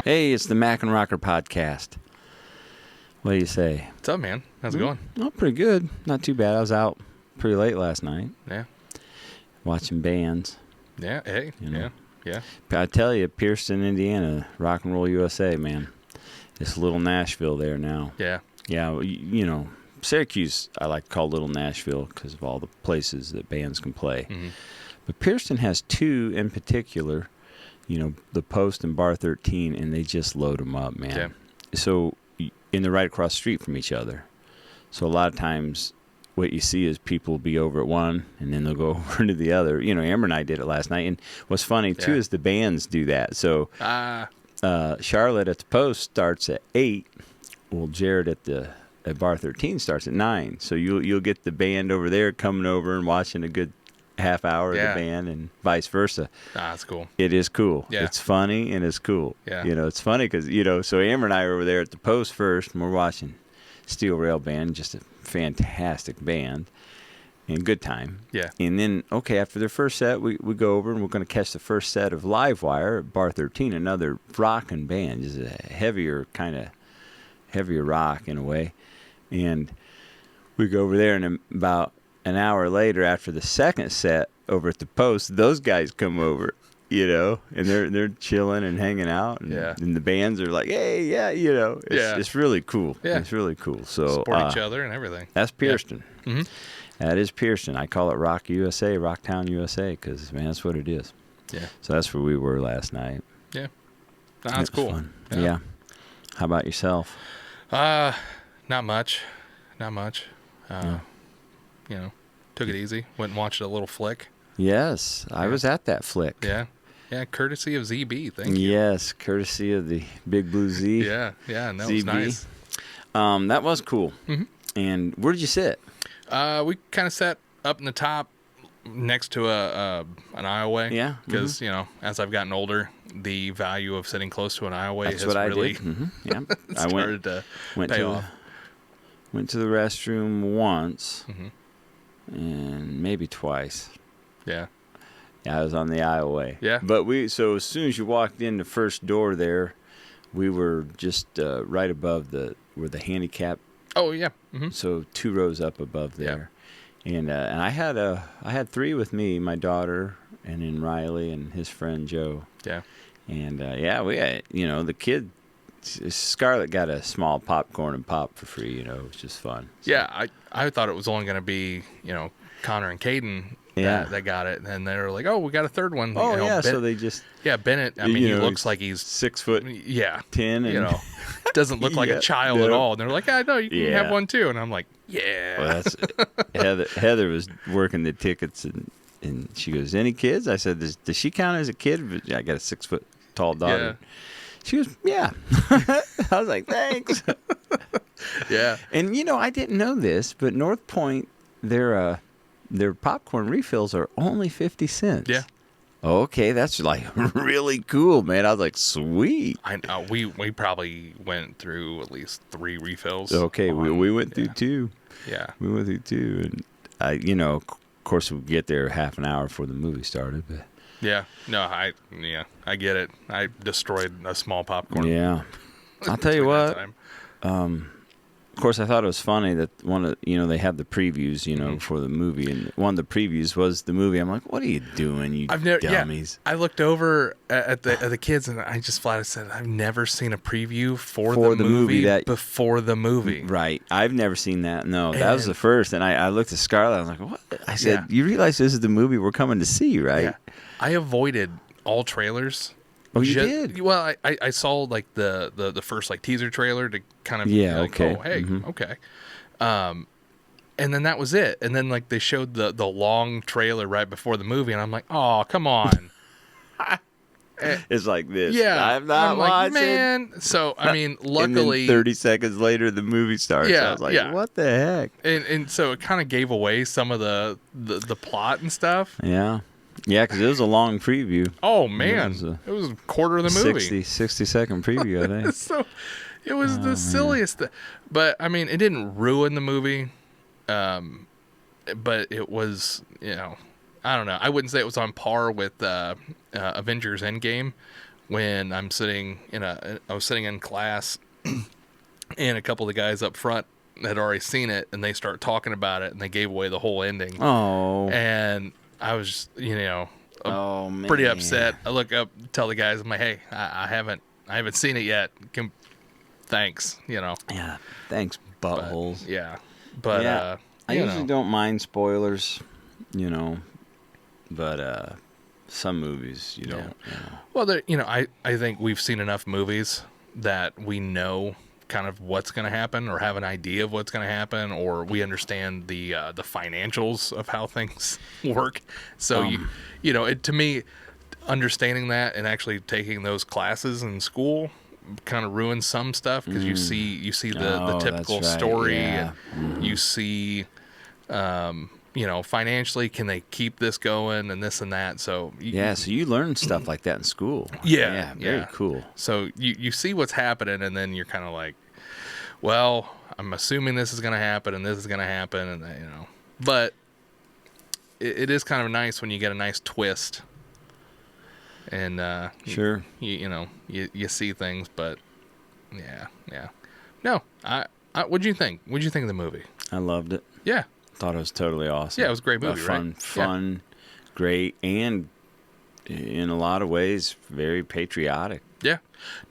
Hey, it's the Mac and Rocker podcast. What do you say? What's up, man? How's it going? Oh, pretty good. Not too bad. I was out pretty late last night. Yeah. Watching bands. Yeah. Hey. You know. Yeah. I tell you, Pearston, Indiana, Rock and Roll USA, man. It's little Nashville there now. Yeah. Yeah, well, you know, Syracuse I like to call Little Nashville because of all the places that bands can play. Mm-hmm. But Pearston has two in particular, you know, the Post and Bar 13, and they just load them up, man. Yeah. So, and they're right across the street from each other. So a lot of times what you see is people will be over at one, and then they'll go over to the other. You know, Amber and I did it last night. And what's funny, too, is the bands do that. So Charlotte at the Post starts at 8. Well, Jared at Bar 13 starts at 9. So you'll get the band over there coming over and watching a good half hour of the band and vice versa. That's cool. It is cool. Yeah. It's funny and it's cool. Yeah. You know, it's funny because, you know, so Amber and I are over there at the Post first, and we're watching Steel Rail Band, just a fantastic band and good time. Yeah. And then, okay, after their first set, we go over and we're going to catch the first set of Livewire at Bar 13, another rockin' band, just a heavier rock in a way. And we go over there, and about an hour later, after the second set over at the Post, those guys come over, you know, and they're chilling and hanging out, and the bands are like, hey, yeah, you know, it's really cool. Yeah. It's really cool. So support each other and everything. That's Pearston. Yeah. Mm-hmm. That is Pearston. I call it Rock USA, Rocktown USA, because, man, that's what it is. Yeah. So that's where we were last night. Yeah. That's cool. Fun. Yeah. How about yourself? Not much. You know, took it easy. Went and watched a little flick. Yes, I was at that flick. Yeah. Yeah, courtesy of ZB. Thank you. Yes, courtesy of the Big Blue Z. Yeah, and that ZB. was nice. That was cool. Mm-hmm. And where did you sit? We kind of sat up in the top next to an aisleway. Yeah. Because, you know, as I've gotten older, the value of sitting close to an aisleway That's has what really I did. Mm-hmm. Yeah. I started to pay off. Went to the restroom once Mm-hmm. and maybe twice. Yeah. Yeah, I was on the aisleway. Yeah. But so as soon as you walked in the first door there, we were just right above where the handicap. Oh, yeah. Mm-hmm. So 2 rows up above there. Yeah. And I had 3 with me, my daughter, and then Riley and his friend Joe. Yeah. And we had, you know, the kid, Scarlett got a small popcorn and pop for free, you know, it was just fun. So. Yeah, I thought it was only going to be, you know, Connor and Caden that got it. And they were like, oh, we got a third one. Oh, you know, yeah, so they just... Yeah, Bennett, I mean, he looks like he's... 6'10", and, and... you know, doesn't look like a child at all. And they're like, yeah, no, you can have one too. And I'm like, yeah. Well, Heather was working the tickets, and she goes, any kids? I said, does she count as a kid? I got a 6-foot tall daughter. Yeah. She goes, yeah. I was like, thanks. Yeah. And, you know, I didn't know this, but North Point, their popcorn refills are only 50 cents. Yeah. Okay, that's like really cool, man. I was like, sweet. I know. We probably went through at least 3 refills. Okay, we went through 2. Yeah. We went through 2. And, you know, of course, we get there half an hour before the movie started. But yeah. No, I get it. I destroyed a small popcorn. Yeah. I'll tell you what. Of course, I thought it was funny that they have the previews, you know, for the movie, and one of the previews was the movie. I'm like, what are you doing, you dummies? Yeah, I looked over at the kids, and I just flat out said, I've never seen a preview for the movie before the movie. Right. I've never seen that. No, that was the first. And I looked at Scarlett. I was like, what? I said, you realize this is the movie we're coming to see, right? Yeah. I avoided all trailers. Oh, you did? Well, I saw like the first like teaser trailer to kind of okay. Oh, hey, okay. And then that was it. And then like they showed the long trailer right before the movie, and I'm like, oh, come on. It's like this. Yeah, I'm not like, watching. Man. So I mean, luckily, and then 30 seconds later the movie starts. Yeah, I was like, what the heck? And so it kind of gave away some of the plot and stuff. Yeah. Yeah, because it was a long preview. Oh, man. It was a quarter of the movie. 60-second preview, I think. So it was the silliest. But, I mean, it didn't ruin the movie. But it was, you know, I don't know. I wouldn't say it was on par with Avengers Endgame. when I was sitting in class, and a couple of the guys up front had already seen it, and they start talking about it, and they gave away the whole ending. Oh. And I was, Oh, man. pretty upset. I look up, tell the guys, I'm like, hey, I haven't seen it yet. Thanks, Yeah. Thanks, buttholes. But yeah. I usually don't mind spoilers, but some movies you don't. Well, I think we've seen enough movies that we know kind of what's going to happen, or have an idea of what's going to happen, or we understand the financials of how things work. So to me, understanding that and actually taking those classes in school kind of ruins some stuff, because you see the typical story, and you see financially, can they keep this going, and this and that. So so you learn stuff like that in school. Very cool. So you see what's happening, and then you're kind of like, well, I'm assuming this is going to happen, and this is going to happen, and but it is kind of nice when you get a nice twist, and sure, you see things. But no, what'd you think of the movie? I loved it. Yeah, thought it was totally awesome. Yeah, it was a great movie. Fun, great, and in a lot of ways very patriotic. Yeah.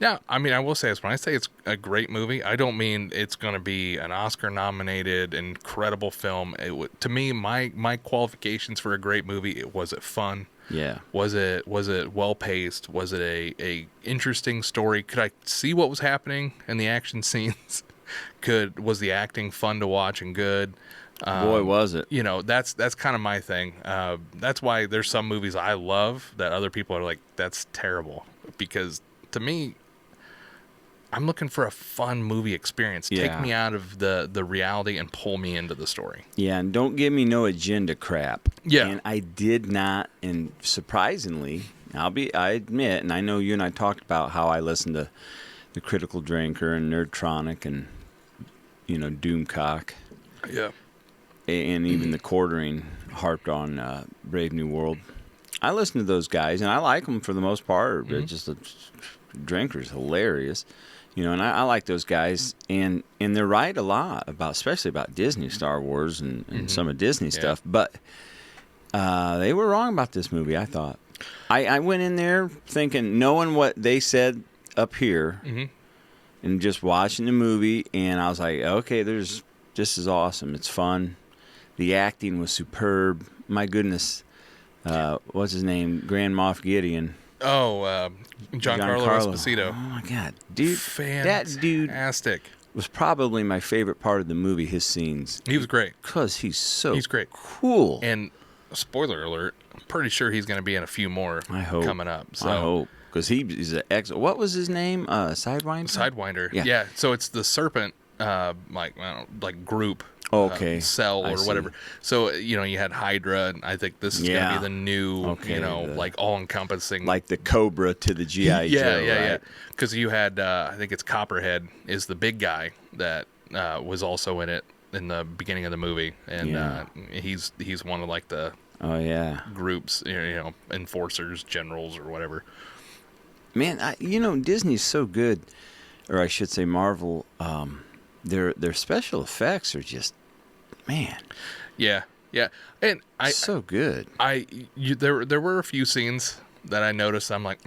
Now, I mean, I will say this, when I say it's a great movie, I don't mean it's going to be an Oscar-nominated, incredible film. To me, my qualifications for a great movie, was it fun? Yeah. Was it well-paced? Was it a interesting story? Could I see what was happening in the action scenes? Was the acting fun to watch and good? Boy, was it. That's kind of my thing. That's why there's some movies I love that other people are like, that's terrible. Because to me, I'm looking for a fun movie experience. Yeah. Take me out of the reality and pull me into the story. Yeah, and don't give me no agenda crap. Yeah. And I did not, and surprisingly, I admit, and I know you and I talked about how I listened to The Critical Drinker and Nerdtronic and, Doomcock. Yeah. And even The Quartering harped on Brave New World. I listen to those guys, and I like them for the most part. Mm-hmm. Just the Drinker's hilarious, and I like those guys, and they're right a lot especially about Disney, Star Wars, and some of Disney stuff. But they were wrong about this movie, I thought. I went in there thinking, knowing what they said up here, and just watching the movie, and I was like, okay, this is awesome. It's fun. The acting was superb. My goodness. What's his name? Grand Moff Gideon. Oh, Giancarlo Esposito. Oh my God, dude! Fantastic. That dude was probably my favorite part of the movie. His scenes. He was great because he's great, cool. And spoiler alert, I'm pretty sure he's going to be in a few more. I hope coming up. So. I hope, because he's an what was his name? Sidewinder. Sidewinder. Yeah. So it's the Serpent, group. Okay. Cell or whatever. So, you had Hydra, and I think this is going to be the new, all-encompassing. Like the Cobra to the G.I. Joe, Yeah. Because you had, I think it's Copperhead is the big guy that was also in it in the beginning of the movie. And he's one of, the groups, enforcers, generals, or whatever. Man, Disney's so good, or I should say Marvel, their special effects are just, man. Yeah. And so good. There were a few scenes that I noticed. I'm like,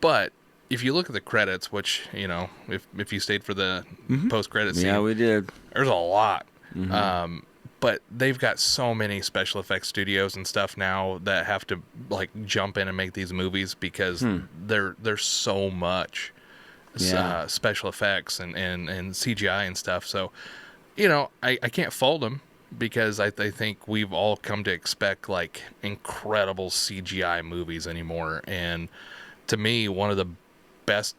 But if you look at the credits, which if you stayed for the post-credit scene, yeah, we did. There's a lot. But they've got so many special effects studios and stuff now that have to jump in and make these movies because there's so much. Special effects and CGI and stuff. So, I can't fault them because I think we've all come to expect incredible CGI movies anymore. And to me, one of the best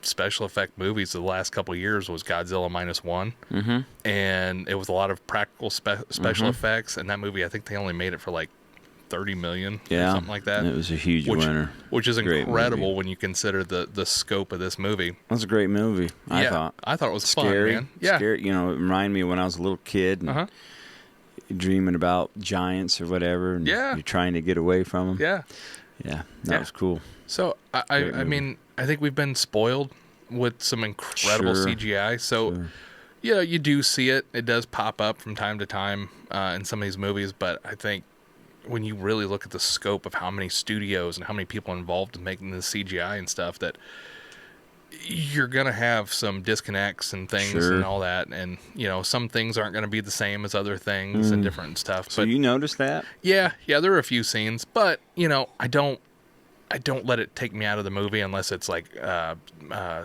special effect movies of the last couple of years was Godzilla -1. And it was a lot of practical special effects. And that movie, I think they only made it for $30 million or something like that. It was a huge winner. Which is incredible when you consider the scope of this movie. That's a great movie, I thought. I thought it was scary, fun, man. Yeah. Scary. It reminded me of when I was a little kid and dreaming about giants or whatever, and you're trying to get away from them. Yeah. Yeah, that was cool. So I mean, I think we've been spoiled with some incredible Sure. CGI. So Sure. yeah, you do see it. It does pop up from time to time in some of these movies, but I think when you really look at the scope of how many studios and how many people involved in making the CGI and stuff, that you're gonna have some disconnects and things Sure. and all that, and some things aren't gonna be the same as other things and different stuff. So But you noticed that? yeah, there are a few scenes, but I don't let it take me out of the movie unless it's like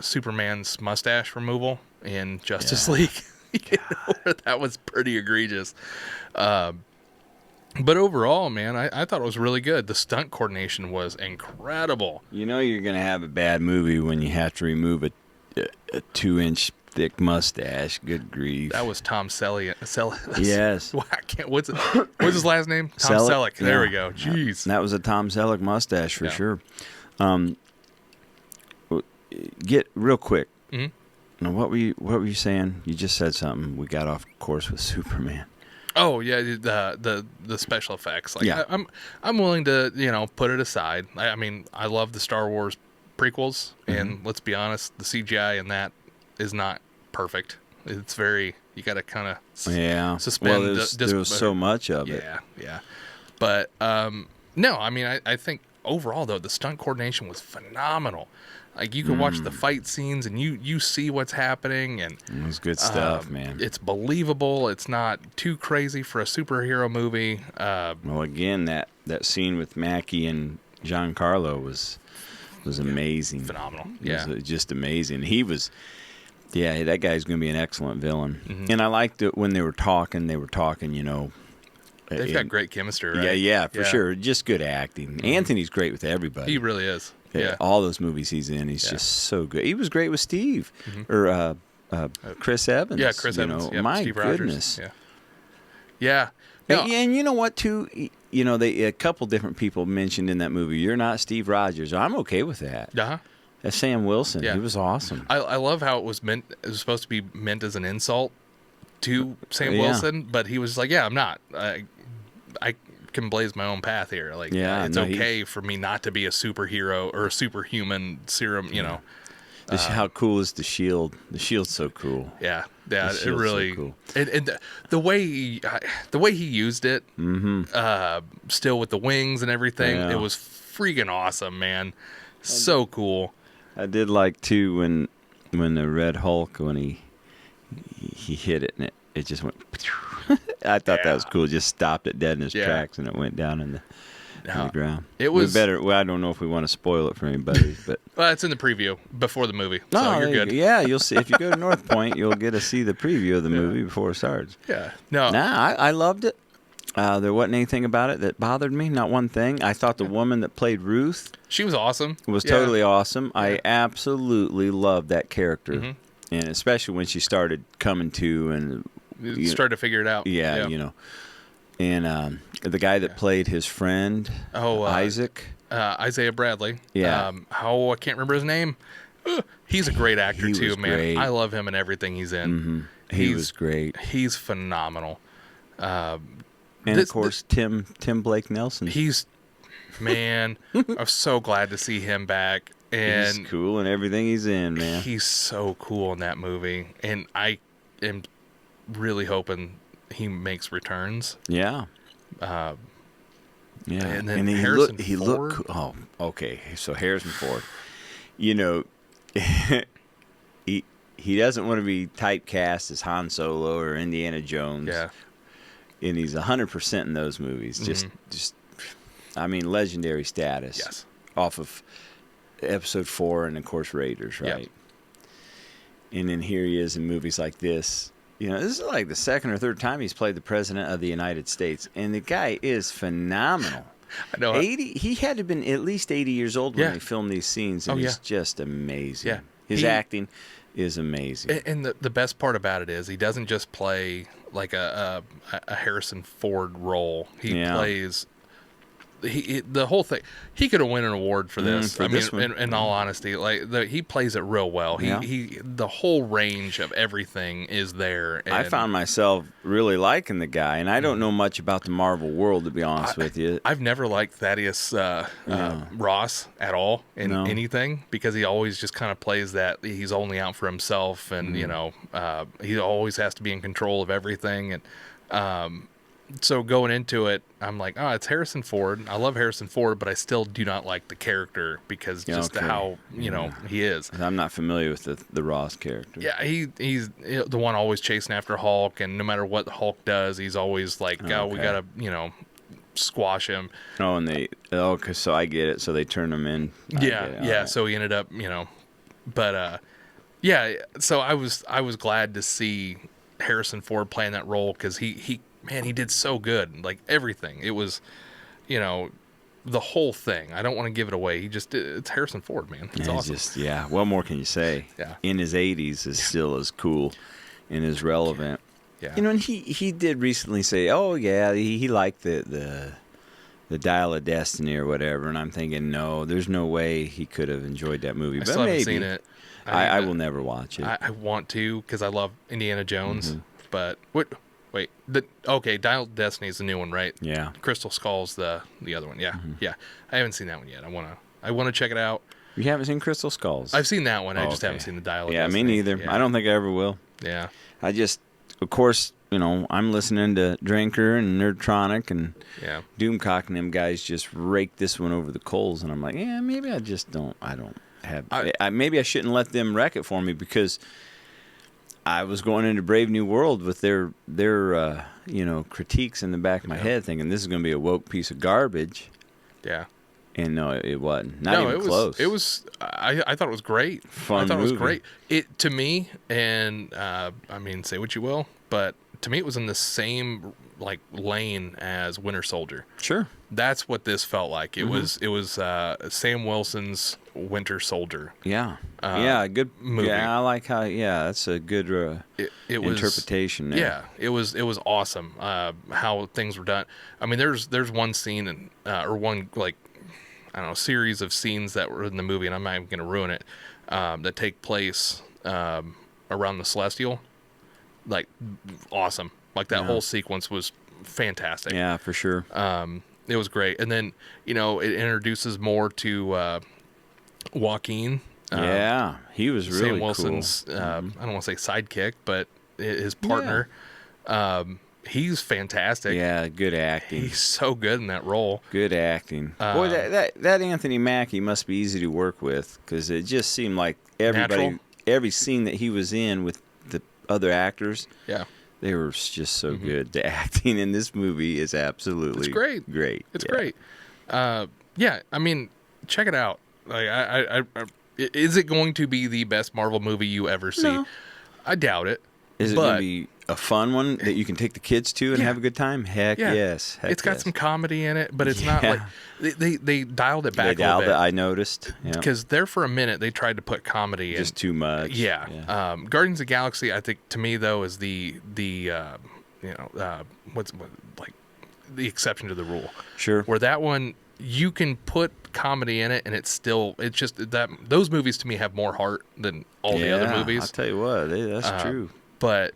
Superman's mustache removal in Justice Yeah. League. That was pretty egregious. But overall, man, I thought it was really good. The stunt coordination was incredible. You know you're going to have a bad movie when you have to remove a 2-inch thick mustache. Good grief. That was Tom Selleck. Yes. What's his last name? Tom Selleck. There we go. Jeez. That was a Tom Selleck mustache for sure. Get real quick. Mm-hmm. Now, what were you saying? You just said something. We got off course with Superman. Oh yeah, the special effects. Like Yeah. I'm willing to put it aside. I mean, I love the Star Wars prequels, and let's be honest, the CGI in that is not perfect. It's very, you got to kind of suspend. Well, there was so much of it. Yeah. But no, I mean, I think overall though the stunt coordination was phenomenal. Like you can watch the fight scenes and you see what's happening, and It was good stuff, man. it's believable. It's not too crazy for a superhero movie. Well, again, that scene with Mackie and Giancarlo was amazing. Phenomenal. It was just amazing. He was, that guy's going to be an excellent villain. And I liked it when they were talking. They've got great chemistry, right? Yeah, for sure. Just good acting. Anthony's great with everybody. He really is. Yeah. All those movies he's in, he's just so good. He was great with Steve or Chris Evans. Yeah, Chris Evans. Yep. My Steve goodness. Rogers. Yeah. No, And you know what, too? A couple different people mentioned in that movie, you're not Steve Rogers. I'm okay with that. uh-huh. That's Sam Wilson. Yeah. He was awesome. I love how it was meant. It was supposed to be meant as an insult to Sam Yeah. Wilson, but he was like, "Yeah, I'm not. I can blaze my own path here. Like, it's okay for me not to be a superhero or a superhuman serum. How cool is the shield? The shield's so cool. Yeah, The it shield's really. so cool. And the way he used it, still with the wings and everything, Yeah. it was freaking awesome, man. So cool. I did like too when the Red Hulk when he hit it and it just went. I thought that was cool. Just stopped it dead in his tracks and it went down in the ground. It was better. Well, I don't know if we want to spoil it for anybody, but well, it's in the preview before the movie, so you're good. Yeah, you'll see if you go to North Point, you'll get to see the preview of the movie before it starts. Yeah, no, I loved it. There wasn't anything about it that bothered me. Not one thing. I thought the woman that played Ruth she was awesome. was totally awesome. I absolutely loved that character, and especially when she started coming to and Started to figure it out. yeah. And the guy that played his friend, Isaac. Isaiah Bradley. Yeah. I can't remember his name. He's a great actor He too, was man. great. I love him in everything he's in. He was great. He's phenomenal. And of course, Tim Blake Nelson. Man, I'm so glad to see him back. And he's cool in everything he's in, man. He's so cool in that movie, and I am really hoping he makes returns. Yeah. Yeah, And then he Harrison looked Ford? cool. Oh, okay. So Harrison Ford, he doesn't want to be typecast as Han Solo or Indiana Jones. Yeah. And he's 100% in those movies. Just, I mean, legendary status. Yes. Off of Episode 4 and, of course, Raiders, right? Yep. And then here he is in movies like this. This is like the second or third time he's played the President of the United States. And the guy is phenomenal. I know. 80. He had to have been at least 80 years old when Yeah. they filmed these scenes. And he's just amazing. Yeah. His acting is amazing. And the best part about it is he doesn't just play like a Harrison Ford role. He plays the whole thing, he could have won an award for this. For this one. In all honesty, like he plays it real well. Yeah. He the whole range of everything is there. And I found myself really liking the guy, and I don't know much about the Marvel world, to be honest with you. I've never liked Thaddeus Ross at all in anything, because he always just kind of plays that he's only out for himself, and he always has to be in control of everything. And so going into it, I'm like, it's Harrison Ford. I love Harrison Ford, but I still do not like the character because just how he is. I'm not familiar with the Ross character. Yeah, he's the one always chasing after Hulk, and no matter what Hulk does, he's always like, we gotta squash him. Oh, and so I get it. So they turn him in. Right. So he ended up, but So I was glad to see Harrison Ford playing that role, because he did so good. Like everything, it was, the whole thing. I don't want to give it away. It's Harrison Ford, man. It's awesome. What more can you say? Yeah. In his 80s is still as cool and as relevant. Yeah. And he did recently say, he liked the Dial of Destiny or whatever, and I'm thinking, no, there's no way he could have enjoyed that movie. I still haven't seen it. I will never watch it. I want to, because I love Indiana Jones. Mm-hmm. But wait, Dial of Destiny is the new one, right? Yeah. Crystal Skull's the other one. Yeah, yeah. I haven't seen that one yet. I wanna check it out. You haven't seen Crystal Skulls? I've seen that one. I just haven't seen the Dial of Destiny. Yeah, me neither. Yeah. I don't think I ever will. Yeah. I just, of course, I'm listening to Drinker and Nerdtronic and Doomcock, and them guys just rake this one over the coals, and I'm like, maybe I just don't. I don't have. Maybe I shouldn't let them wreck it for me, because I was going into Brave New World with their critiques in the back of my head, thinking this is going to be a woke piece of garbage. Yeah. And no, it wasn't. Not even close. It was. I thought it was great. Fun I thought movie. It was great. It to me, and say what you will, but to me, it was in the same lane as Winter Soldier. Sure. That's what this felt like. It was Sam Wilson's Winter Soldier. Yeah. Good movie. Yeah, I like how. Yeah, that's a good interpretation. There. Yeah, it was awesome. How things were done. I mean, there's one scene or one series of scenes that were in the movie, and I'm not even going to ruin it. That take place around the Celestial. Awesome. That whole sequence was fantastic. Yeah, for sure. It was great. And then, it introduces more to Joaquin. He was really Sam Wilson's, cool. I don't want to say sidekick, but his partner. Yeah. He's fantastic. Yeah, good acting. He's so good in that role. Good acting. Boy, that Anthony Mackie must be easy to work with, because it just seemed like every scene that he was in with the other actors. Yeah. They were just so good. The acting in this movie is absolutely great. It's great. I mean, check it out. Is it going to be the best Marvel movie you ever see? No. I doubt it. Is it going to be a fun one that you can take the kids to and have a good time? Heck yes. It's got some comedy in it, but it's not like they dialed it back a little bit. I noticed. Because there for a minute they tried to put comedy in. Just too much. Yeah. Guardians of the Galaxy, I think, to me though, is the exception to the rule. Sure. Where that one, you can put comedy in it, and it's just that those movies to me have more heart than all the other movies. I'll tell you what, that's true. But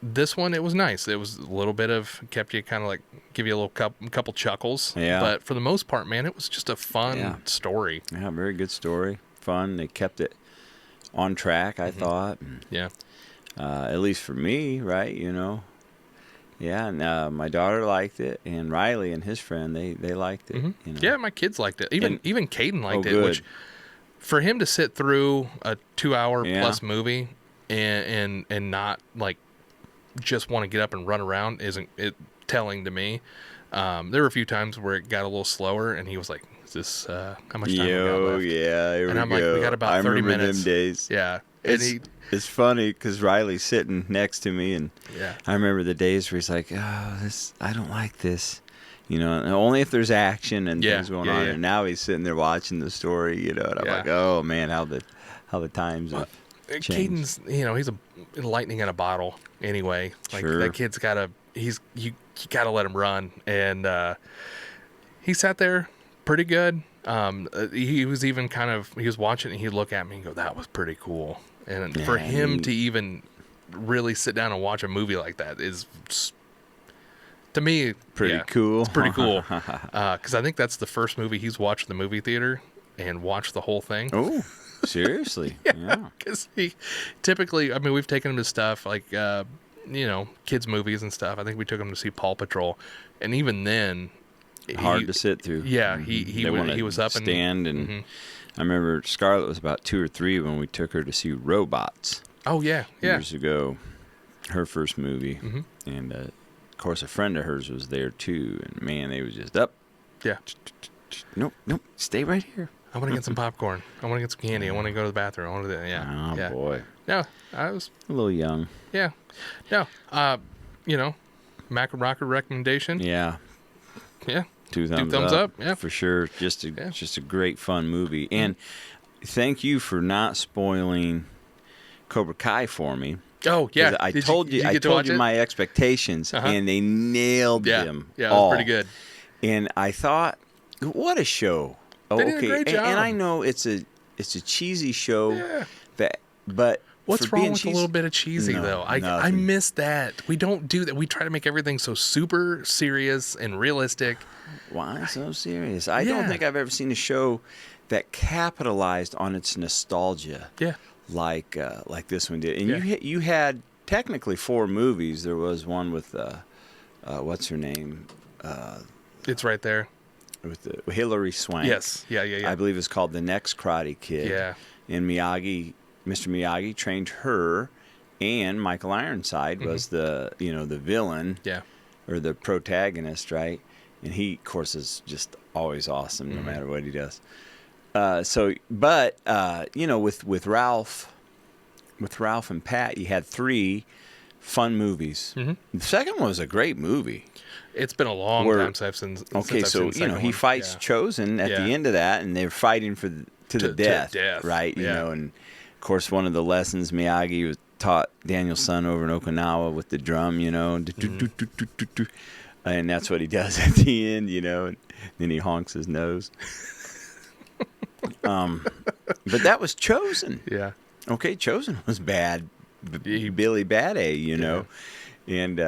this one, it was nice. It was a little bit kept you kind of give you a little couple chuckles. Yeah. But for the most part, man, it was just a fun story. Yeah, very good story. Fun. They kept it on track, I thought. And, at least for me, right? Yeah, and my daughter liked it, and Riley and his friend, they liked it. Yeah, my kids liked it. Even Caden liked it, which for him to sit through a 2-hour plus movie and not just want to get up and run around isn't it telling to me. There were a few times where it got a little slower, and he was like, "Is this how much time we got left?" And I'm like, "We got about 30 minutes." Them days. Yeah. It's funny because Riley's sitting next to me, and I remember the days where he's like, I don't like this. Only if there's action and things going on. And now he's sitting there watching the story, and I'm like, oh man, how the times have changed. Caden's, he's a lightning in a bottle anyway. Sure. That kid's you gotta let him run. And he sat there pretty good. He was even he was watching it and he'd look at me and go, "That was pretty cool." And for him to even really sit down and watch a movie like that is, to me, pretty cool. It's pretty cool. Because I think that's the first movie he's watched in the movie theater and watched the whole thing. Oh, seriously? Yeah. Because he typically, I mean, we've taken him to stuff like, kids' movies and stuff. I think we took him to see Paw Patrol. And even then, hard to sit through. Yeah, he was up and stand and I remember Scarlett was about 2 or 3 when we took her to see Robots. Oh yeah, years ago, her first movie, and of course a friend of hers was there too. And man, they was just up. Yeah. Nope, stay right here. I want to get some popcorn. I want to get some candy. I want to go to the bathroom. I want to. Yeah. Oh boy. No, I was a little young. Yeah. No. Mac and Rocker recommendation. Yeah. Yeah. 2 thumbs up. Yeah, for sure. Just a great fun movie. And thank you for not spoiling Cobra Kai for me. Oh yeah, I told you my expectations, and they nailed them. Yeah, it was pretty good. And I thought, what a show! Oh, they did a great job. And I know it's a cheesy show, but what's wrong with a little bit of cheesy though? I miss that. We don't do that. We try to make everything so super serious and realistic. Why so serious? I don't think I've ever seen a show that capitalized on its nostalgia. Yeah. Like this one did. And you had technically 4 movies. There was one with what's her name? It's right there. With Hilary Swank. Yes. Yeah. I believe it's called The Next Karate Kid. Yeah. And Mr. Miyagi trained her, and Michael Ironside was the villain. Yeah. Or the protagonist, right? And he, of course, is just always awesome no matter what he does. With Ralph and Pat, you had 3 fun movies. The second one was a great movie. It's been a long time since I've seen the second he fights Chosen at the end of that, and they're fighting to the death, right? You know, and of course, one of the lessons Miyagi was taught Daniel's son over in Okinawa with the drum, and that's what he does at the end, and then he honks his nose. But that was Chosen. Yeah. Okay, Chosen was bad. Billy Bad A, know. And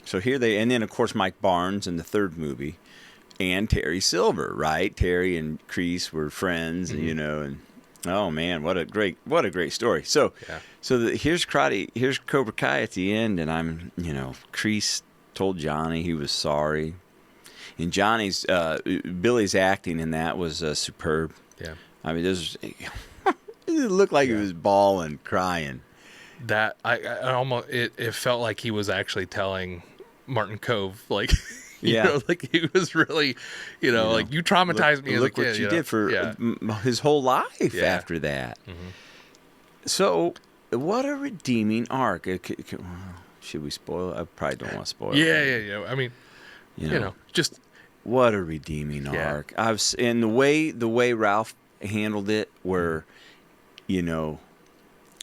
so here and then of course Mike Barnes in the 3rd movie, and Terry Silver, right? Terry and Kreese were friends, and oh man, what a great story. So here's Cobra Kai at the end, and I'm Kreese told Johnny he was sorry, and Billy's acting in that was superb. Yeah. I mean, it looked like he was bawling, crying. That I almost it felt like he was actually telling Martin Kove, like, like he was really, like, you traumatized me as a kid. Look what you did for his whole life after that. So, what a redeeming arc. Should we spoil it? I probably don't want to spoil it. Yeah. I mean, just what a redeeming arc. And the way Ralph handled it, where,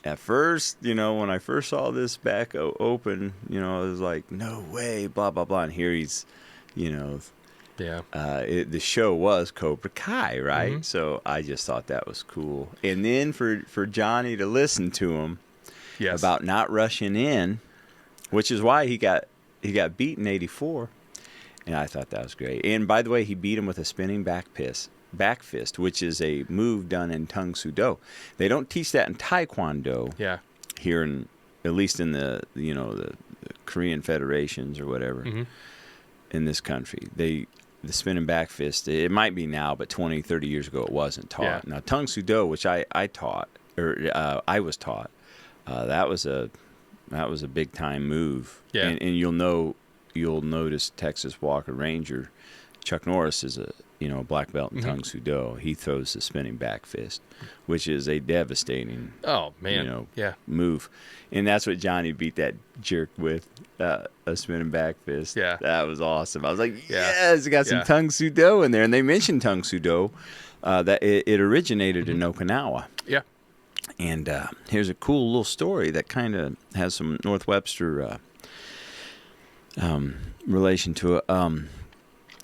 at first, when I first saw this back open, it was like, no way, blah, blah, blah. And here he's, the show was Cobra Kai, right? So I just thought that was cool. And then for Johnny to listen to him about not rushing in, which is why he got beat in '84. And I thought that was great. And by the way, he beat him with a spinning back fist, which is a move done in Tang Soo Do. They don't teach that in Taekwondo. Yeah. Here at least in the Korean federations or whatever in this country. The spinning back fist, it might be now, but 20, 30 years ago it wasn't taught. Yeah. Now Tang Soo Do, which I taught, or I was taught, that was a big time move. Yeah. And you'll notice Texas Walker Ranger Chuck Norris is a black belt in Tang Soo Do. He throws the spinning back fist, which is a devastating move. And that's what Johnny beat that jerk with, a spinning back fist. Yeah. That was awesome. I was like, yes, it got some Tang Soo Do in there. And they mentioned Tang Soo Do, that it originated in Okinawa. Yeah. And here's a cool little story that kind of has some North Webster relation to it.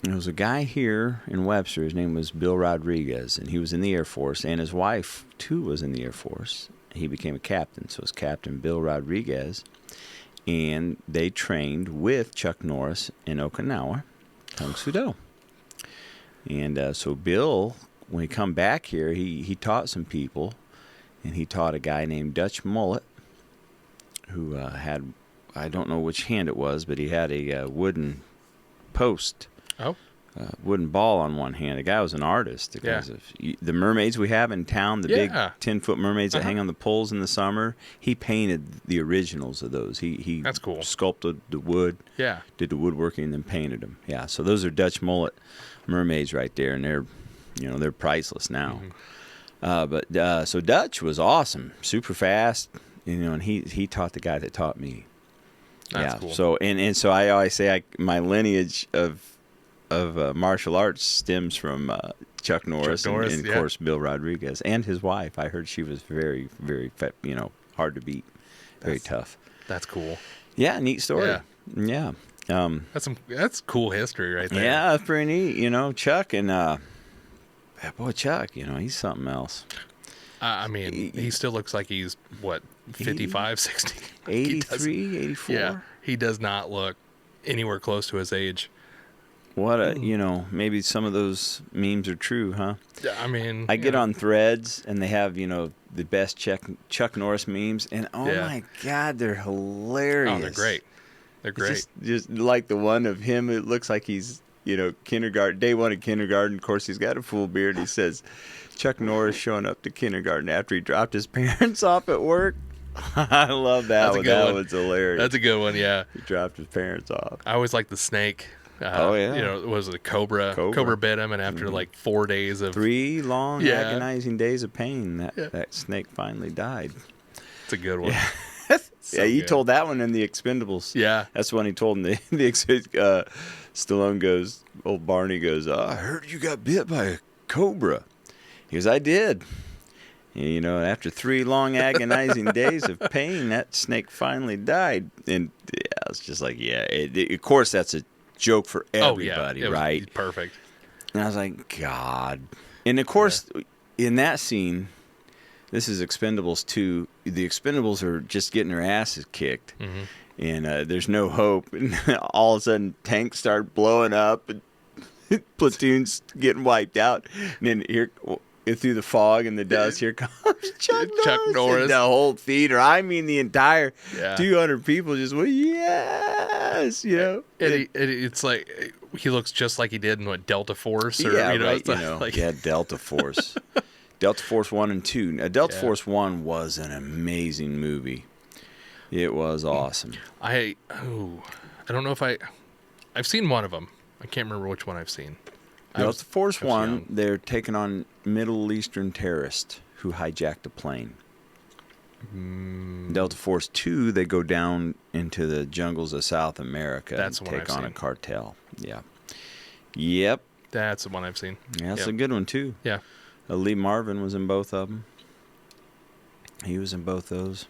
There was a guy here in Webster. His name was Bill Rodriguez, and he was in the Air Force, and his wife, too, was in the Air Force. He became a captain, so it's Captain Bill Rodriguez. And they trained with Chuck Norris in Okinawa, Kung Fu Do. And so Bill, when he come back here, he taught some people, and he taught a guy named Dutch Mullet, who had, I don't know which hand it was, but he had a wooden post. Oh. Wooden ball on one hand. The guy was an artist. The mermaids we have in town, the big 10-foot mermaids that hang on the poles in the summer, he painted the originals of those. He That's cool. Sculpted the wood, did the woodworking, and then painted them. Yeah, so those are Dutch Mullet mermaids right there, and they're priceless now. Mm-hmm. So Dutch was awesome, super fast, and he taught the guy that taught me. That's cool. So and so I always say my lineage of martial arts stems from Chuck Norris, and of course Bill Rodriguez and his wife. I heard she was very, very, hard to beat, very tough. That's cool. Yeah, neat story. Yeah. That's cool history right there. Yeah, that's pretty neat. Chuck and Chuck, he's something else. I mean, he still looks like he's, 55, 60? 83, 84? Yeah, he does not look anywhere close to his age. What maybe some of those memes are true, huh? Yeah, I mean, I get on Threads, and they have, the best Chuck Norris memes, and my God, they're hilarious. Oh, they're great. They're great. Just like the one of him, it looks like he's, kindergarten, day one of kindergarten. Of course, he's got a full beard. He says, Chuck Norris showing up to kindergarten after he dropped his parents off at work. I love that one. That one's hilarious. That's a good one, yeah. He dropped his parents off. I always like the snake. It was a cobra. Cobra bit him, and after 4 days of 3 long agonizing days of pain, that snake finally died. It's a good one. Yeah, he told that one in The Expendables. Yeah, that's when he told him. Stallone goes, old Barney goes, I heard you got bit by a cobra. He goes, I did. And, after 3 long agonizing days of pain, that snake finally died. And it's just like, of course that's a joke for everybody, right? Perfect. And I was like, God. And of course, in that scene, this is Expendables 2. The Expendables are just getting their asses kicked, and there's no hope. And all of a sudden, tanks start blowing up, and platoons getting wiped out. And then here, through the fog and the dust, here comes Chuck Norris. And the whole theater, I mean the entire 200 people just went, yes, it's like he looks just like he did in Delta Force, or Delta Force. Delta Force 1 and 2. Now, Delta Force 1 was an amazing movie. It was awesome. I don't know if I've seen one of them. I can't remember which one I've seen. Delta Force 1, they're taking on Middle Eastern terrorists who hijacked a plane. Delta Force 2, they go down into the jungles of South America and take on a cartel. Yeah. Yep. That's the one I've seen. Yeah, that's a good one, too. Yeah. Lee Marvin was in both of them. He was in both those.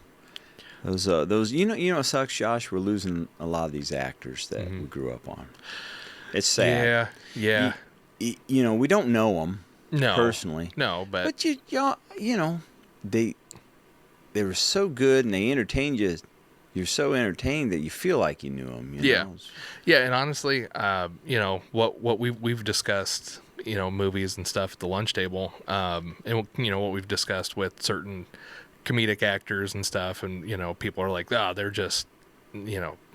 Those it sucks, Josh. We're losing a lot of these actors that we grew up on. It's sad. Yeah. We don't know them personally. No, but they were so good and they entertained you. You're so entertained that you feel like you knew them. Yeah, and honestly, what we've discussed. Movies and stuff at the lunch table, and what we've discussed with certain comedic actors and stuff, and people are like, they're just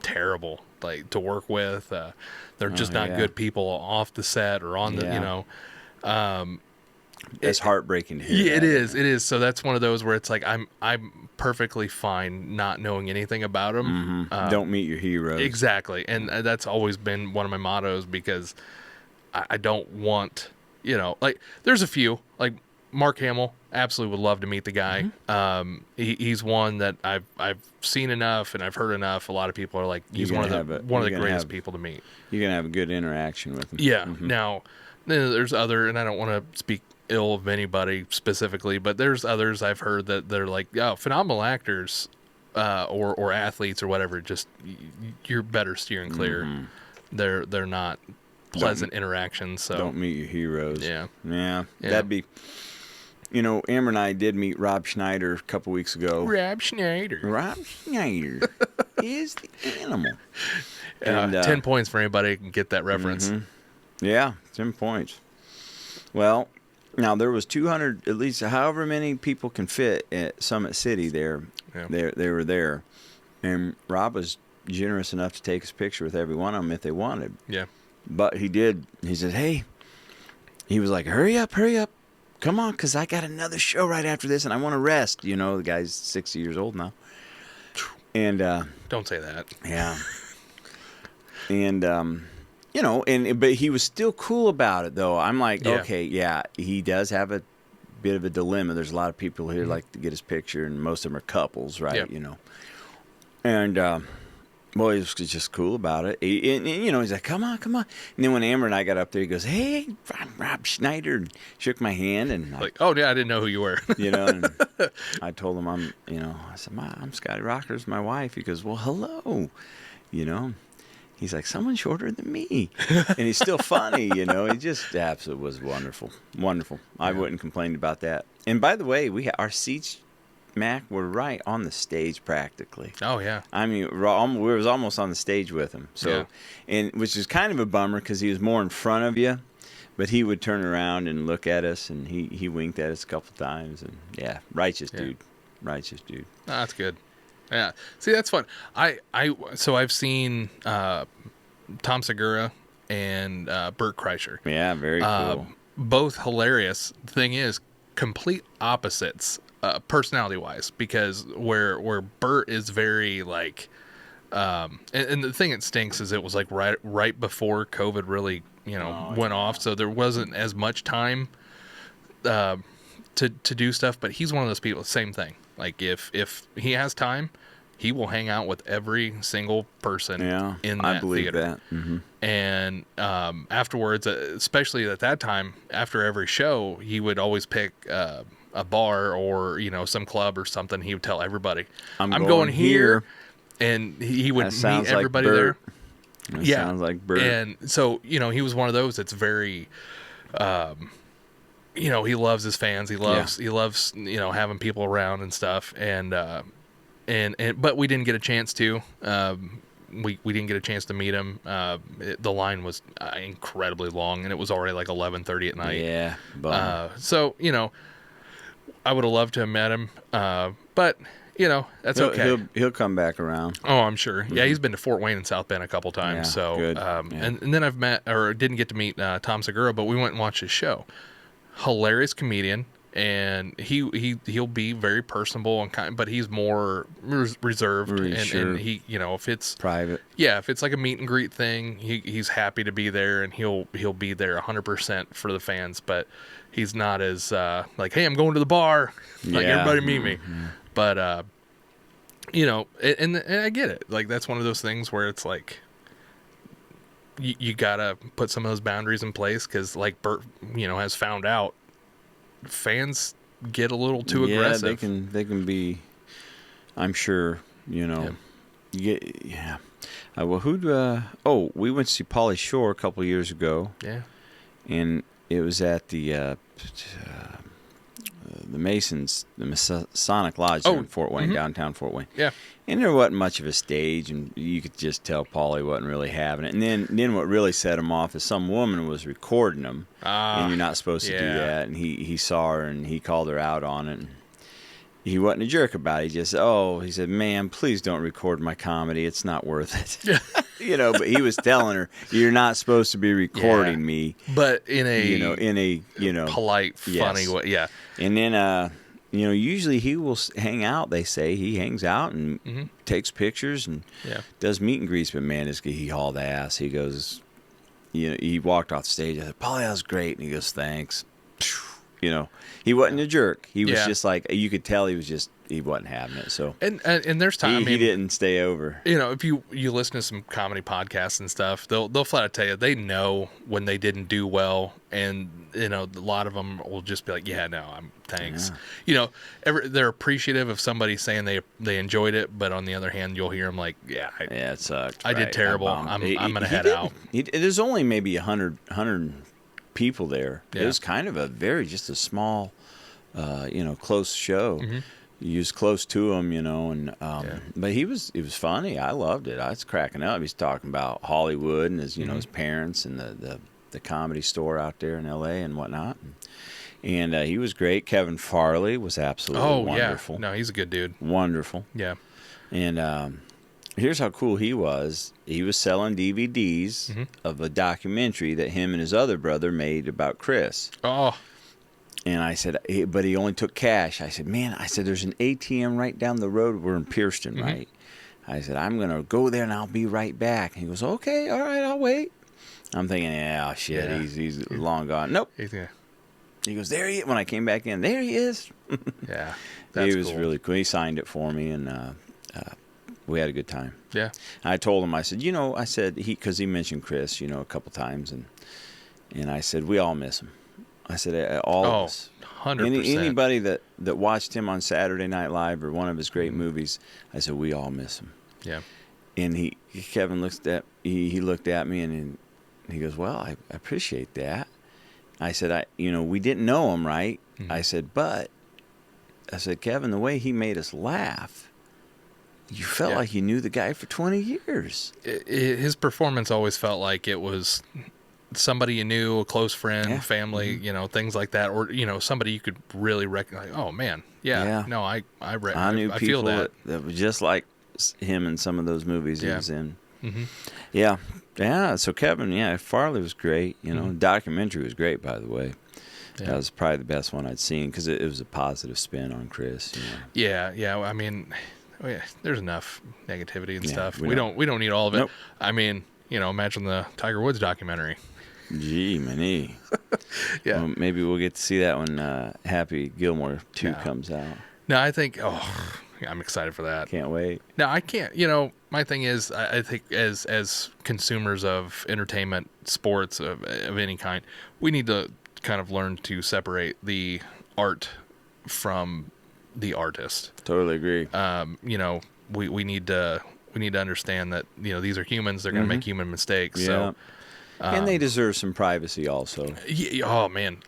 terrible to work with. They're just not good people off the set or on the it's heartbreaking to hear. Yeah, it is. So that's one of those where it's like I'm perfectly fine not knowing anything about them. Don't meet your heroes. Exactly, and that's always been one of my mottos, because I don't want, there's a few, like Mark Hamill, absolutely would love to meet the guy. He's one that I've seen enough and I've heard enough. A lot of people are like, he's one of the greatest people to meet. You're going to have a good interaction with him. Yeah. Now, there's other, and I don't want to speak ill of anybody specifically, but there's others I've heard that they're like, phenomenal actors, or athletes or whatever. Just, you're better steering clear. They're not pleasant interactions. So don't meet your heroes. Yeah. Yeah. That'd be. Amber and I did meet Rob Schneider a couple weeks ago. Rob Schneider. Rob Schneider is the animal. And, 10 points for anybody who can get that reference. Yeah, 10 points. Well, now there was 200, at least however many people can fit at Summit City there. Yeah. They were there. And Rob was generous enough to take his picture with every one of them if they wanted. Yeah. But he said, hey, he was like, hurry up. Come on, because I got another show right after this, and I want to rest. The guy's 60 years old now. And don't say that. Yeah. And but he was still cool about it, though. I'm like, okay, yeah, he does have a bit of a dilemma. There's a lot of people here like to get his picture, and most of them are couples, right? Yep. And boy, he was just cool about it. He's like, come on. And then when Amber and I got up there, he goes, hey, I'm Rob Schneider, and shook my hand. And like, oh, yeah, I didn't know who you were. And I told him I said, I'm Scotty Rockers, my wife. He goes, well, hello. He's like, someone shorter than me. And he's still funny, He just absolutely was wonderful. Wonderful. I wouldn't complain about that. And by the way, our seats, Mac, were right on the stage practically. Oh, yeah. I mean, we was almost on the stage with him. So, and which is kind of a bummer because he was more in front of you, but he would turn around and look at us, and he winked at us a couple times. And righteous dude. Oh, that's good. Yeah. See, that's fun. So I've seen Tom Segura and Bert Kreischer. Yeah, very cool. Both hilarious. The thing is, complete opposites. Personality-wise, because where Bert is very like, and the thing that stinks is it was like right before COVID really went off, so there wasn't as much time to do stuff. But he's one of those people. Same thing. Like if he has time, he will hang out with every single person in that I believe theater. That. Mm-hmm. And afterwards, especially at that time, after every show, he would always pick a bar or some club or something. He would tell everybody, I'm going here, and he would meet everybody there. That sounds like Bert. And so he was one of those that's very he loves his fans. He loves having people around and stuff. And but we didn't get a chance to. We didn't get a chance to meet him. The line was incredibly long, and it was already like 11:30 at night. Yeah. So I would have loved to have met him, but that's okay. He'll come back around. Oh, I'm sure. Mm-hmm. Yeah, he's been to Fort Wayne and South Bend a couple times. Yeah, so good. And then I've met or didn't get to meet Tom Segura, but we went and watched his show. Hilarious comedian. And he'll be very personable and kind, but he's more reserved. And he, if it's private, if it's like a meet and greet thing, he's happy to be there, and he'll be there 100% for the fans. But he's not as like, hey, I'm going to the bar, like everybody meet me. Mm-hmm. But and I get it. Like that's one of those things where it's like you gotta put some of those boundaries in place because, like Bert, has found out. Fans get a little too aggressive. They can be. I'm sure well, we went to see Pauly Shore a couple of years ago. Yeah, and it was at the Masons, the Masonic Lodge in Fort Wayne, downtown Fort Wayne. Yeah. And there wasn't much of a stage, and you could just tell Pauly wasn't really having it. And then what really set him off is some woman was recording him, and you're not supposed to do that. And he saw her, and he called her out on it. And he wasn't a jerk about it. He just, he said, "Ma'am, please don't record my comedy. It's not worth it." But he was telling her, "You're not supposed to be recording me." But in a polite, funny way. Yeah. And then usually he will hang out. They say he hangs out and takes pictures and does meet and greets. But man, he hauled ass. He goes, he walked off the stage. I said, "Pauly, that was great." And he goes, "Thanks." You know, he wasn't a jerk. He was Yeah. just like, you could tell he wasn't having it. So And there's time. he didn't stay over. You know, if you listen to some comedy podcasts and stuff, they'll flat out tell you they know when they didn't do well, and you know, a lot of them will just be like, "Yeah, no, thanks." Yeah. You know, they're appreciative of somebody saying they enjoyed it, but on the other hand, you'll hear them like, "Yeah, Yeah, it sucked. I did right? terrible. bombed. I'm gonna head out." There's only maybe 100 people there. Yeah. It was kind of just a small, close show. Mm-hmm. You was close to him, and but it was funny. I loved it. I was cracking up. He's talking about Hollywood and his his parents and the comedy store out there in L.A. and whatnot. And he was great. Kevin Farley was absolutely wonderful. Yeah. No, he's a good dude. Wonderful. Yeah. And here's how cool he was. He was selling DVDs of a documentary that him and his other brother made about Chris. Oh. And I said, but he only took cash. I said, man, there's an ATM right down the road. We're in Pierceton, right? I said, I'm going to go there and I'll be right back. And he goes, okay, all right, I'll wait. I'm thinking, yeah, shit, Yeah. he's long gone. Nope. Yeah. He goes, there he is. When I came back in, there he is. Yeah. He was cool. really cool. He signed it for me, and we had a good time. Yeah. I told him, I said, because he mentioned Chris, a couple times, and I said, we all miss him. I said, all of us. 100%. Anybody that watched him on Saturday Night Live or one of his great movies, I said, we all miss him. Yeah. And Kevin looked at me and he goes, well, I appreciate that. I said, we didn't know him, right? Mm-hmm. I said, Kevin, the way he made us laugh, you felt like you knew the guy for 20 years. His performance always felt like it was somebody you knew, a close friend, family, things like that, or somebody you could really recognize. Oh man, no, I knew I people feel that were just like him in some of those movies he was in. Mm-hmm. Yeah. So Kevin, Farley was great. The documentary was great, by the way. Yeah. That was probably the best one I'd seen because it was a positive spin on Chris. Yeah. I mean, there's enough negativity and stuff. We don't need all of it. Nope. I mean, imagine the Tiger Woods documentary. Gee, many. Yeah. Well, maybe we'll get to see that when Happy Gilmore 2 comes out. No, I think. I'm excited for that. Can't wait. No, I can't. My thing is, I think as consumers of entertainment, sports of any kind, we need to kind of learn to separate the art from the artist. Totally agree. We need to understand that these are humans. They're going to make human mistakes. Yeah. So. And they deserve some privacy also. Oh man,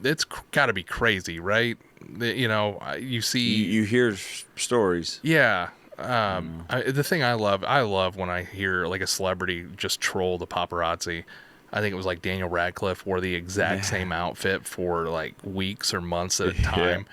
it's got to be crazy, right? You see, you hear stories. Yeah. The thing I love when I hear like a celebrity just troll the paparazzi. I think it was like Daniel Radcliffe wore the exact same outfit for like weeks or months at a time.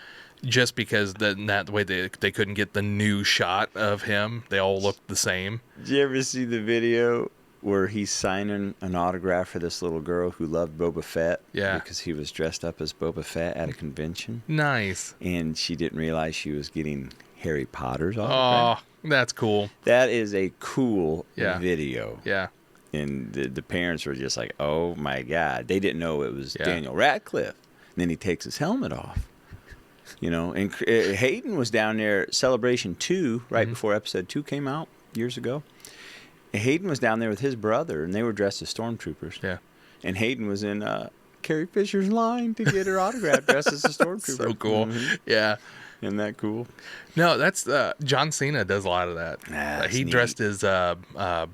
Just because that way they couldn't get the new shot of him. They all looked the same. Did you ever see the video where he's signing an autograph for this little girl who loved Boba Fett? Yeah. Because he was dressed up as Boba Fett at a convention. Nice. And she didn't realize she was getting Harry Potter's autograph. Oh, that's cool. That is a cool video. Yeah. And the parents were just like, oh my God. They didn't know it was Daniel Radcliffe. And then he takes his helmet off. And Hayden was down there at Celebration 2 right before Episode 2 came out years ago. Hayden was down there with his brother, and they were dressed as stormtroopers. Yeah. And Hayden was in Carrie Fisher's line to get her autograph dressed as a stormtrooper. So cool. Mm-hmm. Yeah. Isn't that cool? No, that's John Cena does a lot of that. He dressed as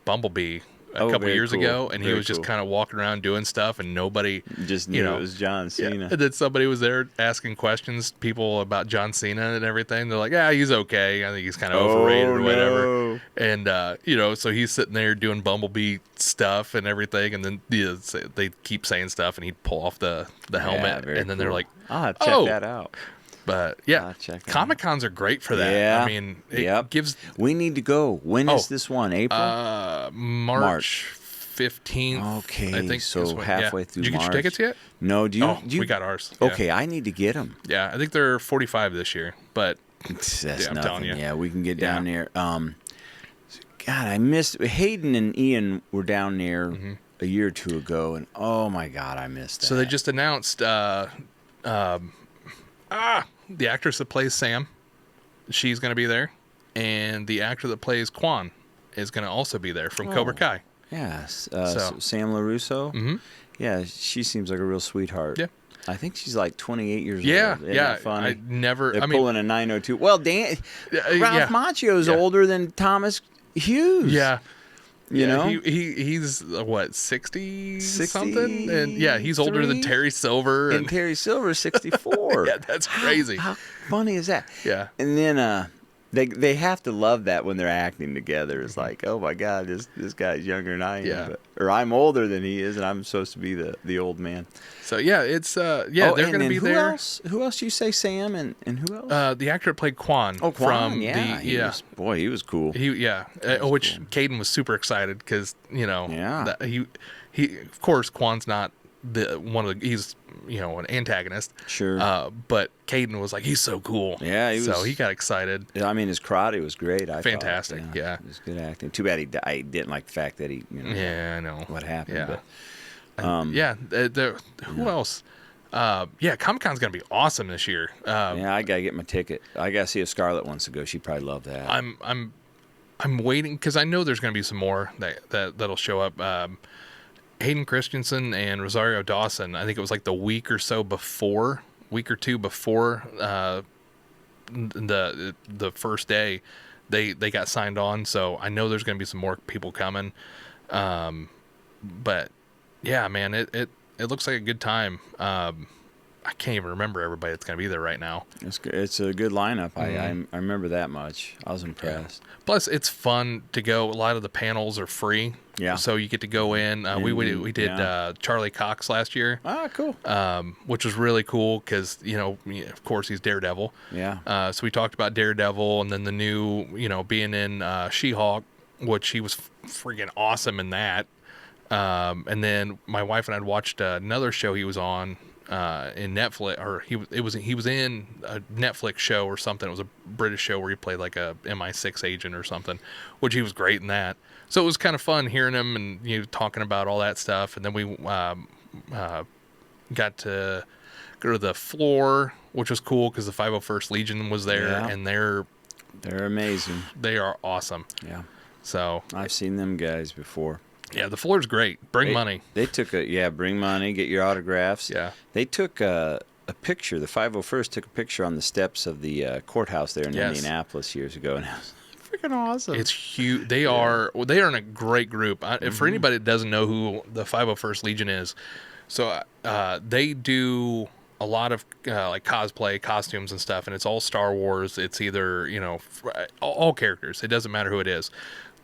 Bumblebee a couple years ago, and he was just kind of walking around doing stuff, and nobody just knew it was John Cena. Yeah. And then somebody was there asking questions, people about John Cena and everything. They're like, "Yeah, he's okay. I think he's kind of overrated or whatever." No. And so he's sitting there doing Bumblebee stuff and everything, and then they keep saying stuff, and he'd pull off the helmet, and then they're like, "I'll have to check that out." But Comic Cons are great for that. Yeah. I mean, it gives. We need to go. When is this one? April? March 15th. Okay, I think so halfway through Did you get March. your tickets yet? No. Do you? We got ours. Yeah. Okay, I need to get them. Yeah, I think they're $45 this year, but that's I'm nothing. telling you. Yeah, we can get down there. God, I missed Hayden and Ian were down there a year or two ago, and oh my God, I missed that. So they just announced The actress that plays Sam, she's going to be there. And the actor that plays Quan is going to also be there from Cobra Kai. Yes. So- Sam LaRusso. Mm-hmm. Yeah, she seems like a real sweetheart. Yeah. I think she's like 28 years Yeah, old. Isn't yeah. that funny? They're I mean, pulling a 902. Well, Ralph yeah. Macchio's Yeah. older than Thomas Hughes. Yeah. You know? He's what, 60 something? And yeah, he's older than 63? Terry Silver. And Terry Silver's 64. Yeah, that's crazy. How funny is that? Yeah. And then they have to love that when they're acting together. It's like, oh my God, this guy's younger than I am. Yeah. Or I'm older than he is, and I'm supposed to be the old man. So yeah, it's they're going to be who there. Else? Who else you say? Sam and who else? The actor that played Quan. Quan. From Yeah. He was cool. Which Caden was super excited because Yeah. he of course Quan's not he's an antagonist. Sure. But Caden was like, he's so cool. Yeah, so he got excited. I mean, his karate was great. Fantastic, yeah. It was good acting. Too bad I didn't like the fact that he, Yeah, I know what happened. Yeah. But, who else? Comic-Con's gonna be awesome this year. yeah, I gotta get my ticket. I gotta see if Scarlett wants to go. She'd probably love that. I'm waiting because I know there's gonna be some more that'll show up. Hayden Christensen and Rosario Dawson. I think it was like the week or two before the first day they got signed on. So I know there's gonna be some more people coming. But yeah, man, it looks like a good time. I can't even remember everybody that's going to be there right now. It's a good lineup. I remember that much. I was impressed. Plus, it's fun to go. A lot of the panels are free. Yeah. So you get to go in. We did Charlie Cox last year. Ah, cool. Which was really cool because, of course, he's Daredevil. Yeah. So we talked about Daredevil and then the new, being in She-Hulk, which he was freaking awesome in that. And then my wife and I had watched another show he was on in Netflix, or he was in a Netflix show or something. It was a British show where he played like a MI6 agent or something, which he was great in that. So it was kind of fun hearing him and talking about all that stuff. And then we got to go to the floor, which was cool because the 501st Legion was there, and they're amazing. They are awesome. Yeah. So I've seen them guys before. Yeah, the floor's great. Bring money. They took bring money, get your autographs. Yeah. They took a picture. The 501st took a picture on the steps of the courthourhouse there in Indianapolis years ago, and it was freaking awesome. It's huge. They are in a great group. For anybody that doesn't know who the 501st Legion is, so they do a lot of like cosplay, costumes and stuff, and it's all Star Wars. It's either all characters. It doesn't matter who it is.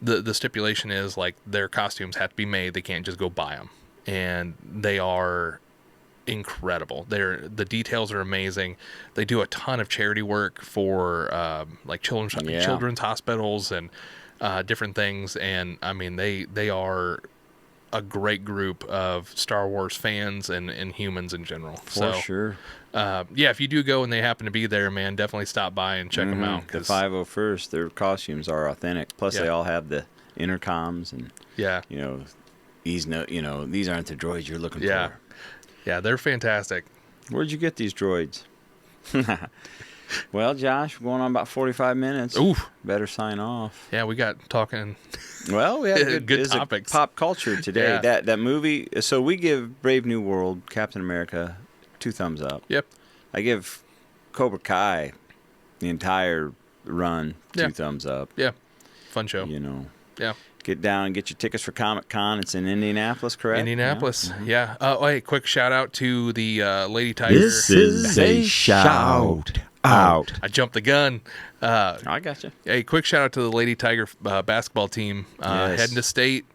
The stipulation is like their costumes have to be made. They can't just go buy them, and they are incredible. The details are amazing. They do a ton of charity work for like children's hospitals and different things. And I mean they are a great group of Star Wars fans and humans in general. For sure. If you do go and they happen to be there, man, definitely stop by and check them out. The 501st, their costumes are authentic. Plus, they all have the intercoms and these aren't the droids you're looking for. Yeah, they're fantastic. Where'd you get these droids? Well, Josh, we're going on about 45 minutes. Oof. Better sign off. Yeah, we got talking. Well, we had good topics. Pop culture today. Yeah. That movie. So we give Brave New World, Captain America, 2 thumbs up. Yep. I give Cobra Kai, the entire run, 2 thumbs up. Yeah. Fun show. Yeah. Get down and get your tickets for Comic-Con. It's in Indianapolis, correct? Indianapolis. Yeah. Hey, quick shout out to the Lady Tiger. This is a shout out. I jumped the gun. I got you. Hey, quick shout out to the Lady Tiger basketball team heading to state.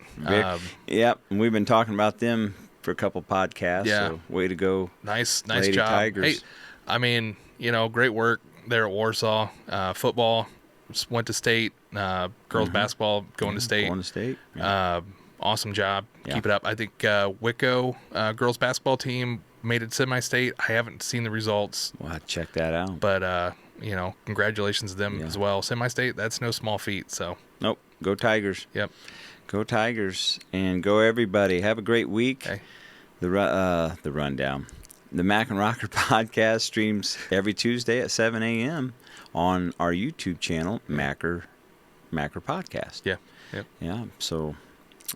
Yep. And we've been talking about them for a couple podcasts. Yeah. So way to go. Nice Lady job. Tigers. Hey, I mean, great work there at Warsaw. Football went to state. Girls basketball going to state. Going to state. Yeah. Awesome job. Yeah. Keep it up. I think Wicco girls basketball team made it semi-state. I haven't seen the results. We'll have to check that out. But, congratulations to them as well. Semi-state, that's no small feat. So. Nope. Go Tigers. Yep. Go Tigers. And go everybody. Have a great week. Okay. The rundown. the Mac and Rocker podcast streams every Tuesday at 7 a.m. on our YouTube channel, Macker Podcast. Yeah. Yep. Yeah. So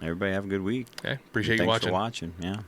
everybody have a good week. Okay. Appreciate you Thanks watching. for watching. Yeah.